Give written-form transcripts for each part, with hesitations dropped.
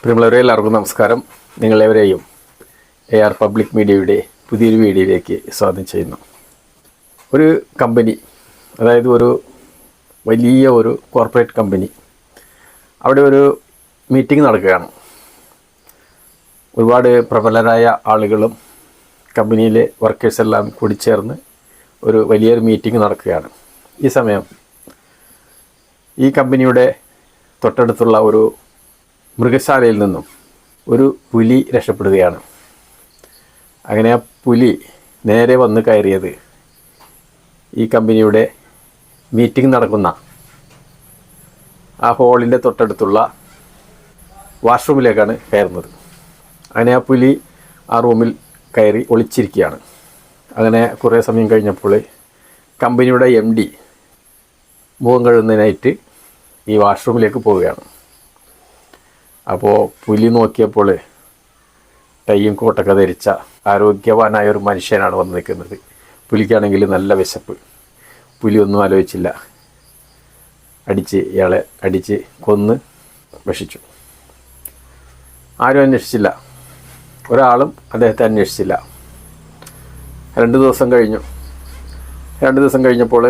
പ്രിയമുള്ളവരെ എല്ലാവർക്കും നമസ്കാരം. നിങ്ങളെവരെയും AR പബ്ലിക് മീഡിയയുടെ പുതിയൊരു വീഡിയോയിലേക്ക് സ്വാഗതം ചെയ്യുന്നു. ഒരു കമ്പനി, അതായത് ഒരു വലിയ ഒരു കോർപ്പറേറ്റ് കമ്പനി, അവിടെ ഒരു മീറ്റിംഗ് നടക്കുകയാണ്. ഒരുപാട് പ്രബലരായ ആളുകളും കമ്പനിയിലെ വർക്കേഴ്സെല്ലാം കൂടി ചേർന്ന് ഒരു വലിയൊരു മീറ്റിംഗ് നടക്കുകയാണ്. ഈ സമയം ഈ കമ്പനിയുടെ തൊട്ടടുത്തുള്ള ഒരു മൃഗശാലയിൽ നിന്നും ഒരു പുലി രക്ഷപ്പെടുകയാണ്. അങ്ങനെ ആ പുലി നേരെ വന്ന് കയറിയത് ഈ കമ്പനിയുടെ മീറ്റിംഗ് നടക്കുന്ന ആ ഹോളിൻ്റെ തൊട്ടടുത്തുള്ള വാഷ്റൂമിലേക്കാണ് കയറുന്നത്. അങ്ങനെ ആ പുലി ആ റൂമിൽ കയറി ഒളിച്ചിരിക്കുകയാണ്. അങ്ങനെ കുറേ സമയം കഴിഞ്ഞപ്പോൾ കമ്പനിയുടെ MD മുഖം കഴുകുന്നതിനായിട്ട് ഈ വാഷ്റൂമിലേക്ക് പോവുകയാണ്. അപ്പോൾ പുലി നോക്കിയപ്പോൾ ടൈയും കോട്ടൊക്കെ ധരിച്ച ആരോഗ്യവാനായ ഒരു മനുഷ്യനാണ് വന്ന് നിൽക്കുന്നത്. പുലിക്കാണെങ്കിൽ നല്ല വിശപ്പ്. പുലി ഒന്നും ആലോചിച്ചില്ല, ഇയാളെ അടിച്ച് കൊന്ന് ഭക്ഷിച്ചു. ആരും അന്വേഷിച്ചില്ല, ഒരാളും അദ്ദേഹത്തെ അന്വേഷിച്ചില്ല. 2 ദിവസം കഴിഞ്ഞു. 2 ദിവസം കഴിഞ്ഞപ്പോൾ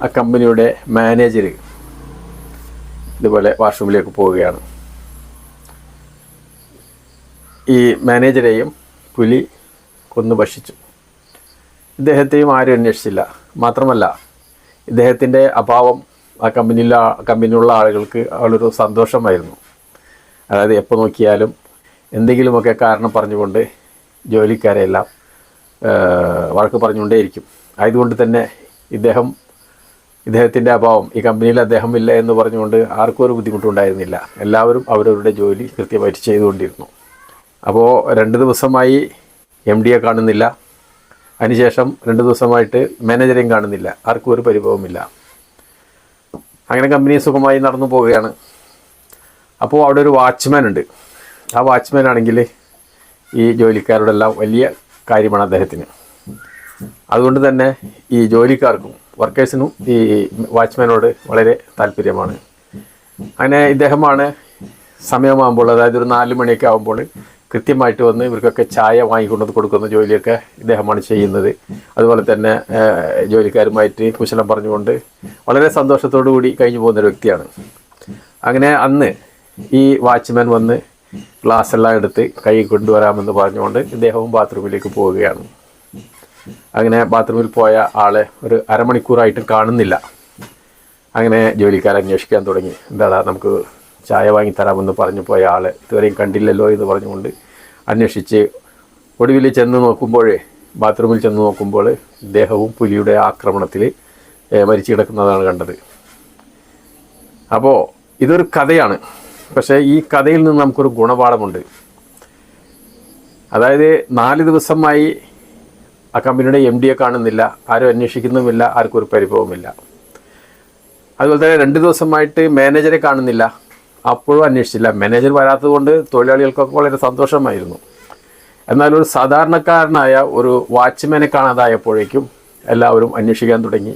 ആ കമ്പനിയുടെ മാനേജർ ഇതുപോലെ വാഷ്റൂമിലേക്ക് പോവുകയാണ്. ഈ മാനേജരെയും പുലി കൊന്നു ഭക്ഷിച്ചു. ഇദ്ദേഹത്തെയും ആരും അന്വേഷിച്ചില്ല. മാത്രമല്ല, ഇദ്ദേഹത്തിൻ്റെ അഭാവം ആ കമ്പനിയിലുള്ള ആളുകൾക്ക് ഒരു സന്തോഷമായിരുന്നു. അതായത് എപ്പോൾ നോക്കിയാലും എന്തെങ്കിലുമൊക്കെ കാരണം പറഞ്ഞുകൊണ്ട് ജോലിക്കാരെല്ലാം വഴക്ക് പറഞ്ഞുകൊണ്ടേയിരിക്കും. ആയതുകൊണ്ട് തന്നെ ഇദ്ദേഹത്തിൻ്റെ അഭാവം, ഈ കമ്പനിയിൽ അദ്ദേഹം ഇല്ല എന്ന് പറഞ്ഞുകൊണ്ട് ആർക്കും ഒരു ബുദ്ധിമുട്ടുണ്ടായിരുന്നില്ല. എല്ലാവരും അവരവരുടെ ജോലി കൃത്യമായിട്ട് ചെയ്തുകൊണ്ടിരുന്നു. അപ്പോൾ 2 ദിവസമായി MDയെ കാണുന്നില്ല. അതിനുശേഷം 2 ദിവസമായിട്ട് മാനേജറെയും കാണുന്നില്ല. ആർക്കും ഒരു പരിഭവമില്ല. അങ്ങനെ കമ്പനി സുഖമായി നടന്നു പോവുകയാണ്. അപ്പോൾ അവിടെ ഒരു വാച്ച്മാൻ ഉണ്ട്. ആ വാച്ച്മാൻ ആണെങ്കിൽ ഈ ജോലിക്കാരോടെല്ലാം വലിയ കാര്യമാണ് അദ്ദേഹത്തിന്. അതുകൊണ്ട് തന്നെ ഈ ജോലിക്കാർക്കും വർക്കേഴ്സിനും ഈ വാച്ച്മാനോട് വളരെ താല്പര്യമാണ്. അങ്ങനെ ഇദ്ദേഹമാണ് സമയമാകുമ്പോൾ, അതായത് ഒരു 4 മണിയൊക്കെ ആകുമ്പോൾ കൃത്യമായിട്ട് വന്ന് ഇവർക്കൊക്കെ ചായ വാങ്ങിക്കൊണ്ടു കൊടുക്കുന്ന ജോലിയൊക്കെ ഇദ്ദേഹമാണ് ചെയ്യുന്നത്. അതുപോലെ തന്നെ ജോലിക്കാരുമായിട്ട് കുശലം പറഞ്ഞുകൊണ്ട് വളരെ സന്തോഷത്തോടു കൂടി കഴിഞ്ഞു പോകുന്നൊരു വ്യക്തിയാണ്. അങ്ങനെ അന്ന് ഈ വാച്ച്മാൻ വന്ന് ഗ്ലാസ് എല്ലാം എടുത്ത് കൈ കൊണ്ടുവരാമെന്ന് പറഞ്ഞുകൊണ്ട് ഇദ്ദേഹവും ബാത്റൂമിലേക്ക് പോവുകയാണ്. അങ്ങനെ ബാത്റൂമിൽ പോയ ആളെ ഒരു അരമണിക്കൂറായിട്ടും കാണുന്നില്ല. അങ്ങനെ ജോലിക്കാരെ അന്വേഷിക്കാൻ തുടങ്ങി. എന്താടാ, നമുക്ക് ചായ വാങ്ങിത്തരാമെന്ന് പറഞ്ഞു പോയ ആളെ ഇതുവരെയും കണ്ടില്ലല്ലോ എന്ന് പറഞ്ഞുകൊണ്ട് അന്വേഷിച്ച് ഒടുവിൽ ബാത്റൂമിൽ ചെന്ന് നോക്കുമ്പോൾ ഇദ്ദേഹവും പുലിയുടെ ആക്രമണത്തിൽ മരിച്ചു കിടക്കുന്നതാണ് കണ്ടത്. അപ്പോൾ ഇതൊരു കഥയാണ്. പക്ഷേ ഈ കഥയിൽ നിന്ന് നമുക്കൊരു ഗുണപാഠമുണ്ട്. അതായത് 4 ദിവസമായി ആ കമ്പനിയുടെ MDയെ കാണുന്നില്ല, ആരും അന്വേഷിക്കുന്നുമില്ല, ആർക്കും ഒരു പരിഭവമില്ല. അതുപോലെ തന്നെ 2 ദിവസമായിട്ട് മാനേജറെ കാണുന്നില്ല, അപ്പോഴും അന്വേഷിച്ചില്ല. മാനേജർ വരാത്തത് കൊണ്ട് തൊഴിലാളികൾക്കൊക്കെ വളരെ സന്തോഷമായിരുന്നു. എന്നാൽ ഒരു സാധാരണക്കാരനായ ഒരു വാച്ച്മാനെ കാണാതായപ്പോഴേക്കും എല്ലാവരും അന്വേഷിക്കാൻ തുടങ്ങി.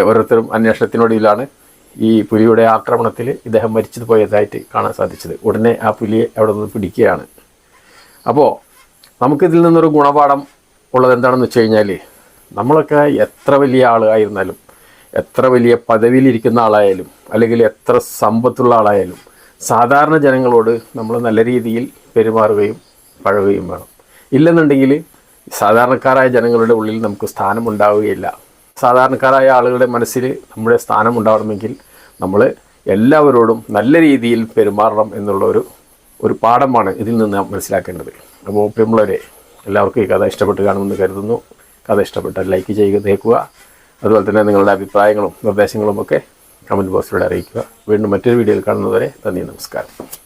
ഓരോരുത്തരും അന്വേഷണത്തിനൊടുവിലാണ് ഈ പുലിയുടെ ആക്രമണത്തിൽ ഇദ്ദേഹം മരിച്ചു പോയതായിട്ട് കാണാൻ സാധിച്ചത്. ഉടനെ ആ പുലിയെ അവിടെ നിന്ന് പിടിക്കുകയാണ്. അപ്പോൾ നമുക്കിതിൽ നിന്നൊരു ഗുണപാഠം ഉള്ളത് എന്താണെന്ന് വെച്ച് കഴിഞ്ഞാൽ, നമ്മളൊക്കെ എത്ര വലിയ ആളായിരുന്നാലും, എത്ര വലിയ പദവിയിലിരിക്കുന്ന ആളായാലും, അല്ലെങ്കിൽ എത്ര സമ്പത്തുള്ള ആളായാലും, സാധാരണ ജനങ്ങളോട് നമ്മൾ നല്ല രീതിയിൽ പെരുമാറുകയും പഴകുകയും വേണം. ഇല്ലെന്നുണ്ടെങ്കിൽ സാധാരണക്കാരായ ജനങ്ങളുടെ ഉള്ളിൽ നമുക്ക് സ്ഥാനമുണ്ടാവുകയില്ല. സാധാരണക്കാരായ ആളുകളുടെ മനസ്സിൽ നമ്മുടെ സ്ഥാനം ഉണ്ടാവണമെങ്കിൽ നമ്മൾ എല്ലാവരോടും നല്ല രീതിയിൽ പെരുമാറണം എന്നുള്ള ഒരു പാഠമാണ് ഇതിൽ നിന്ന് നാം മനസ്സിലാക്കേണ്ടത്. അപ്പോൾ പ്രിയമുള്ളവരെ, എല്ലാവർക്കും ഈ കഥ ഇഷ്ടപ്പെട്ട് കാണുമെന്ന് കരുതുന്നു. കഥ ഇഷ്ടപ്പെട്ടാൽ ലൈക്ക് ചെയ്യുക, കേൾക്കുക. അതുപോലെ തന്നെ നിങ്ങളുടെ അഭിപ്രായങ്ങളും നിർദ്ദേശങ്ങളും ഒക്കെ കമൻറ്റ് ബോക്സിലൂടെ അറിയിക്കുക. വീണ്ടും മറ്റൊരു വീഡിയോയിൽ കാണുന്നതുവരെ നന്ദി, നമസ്കാരം.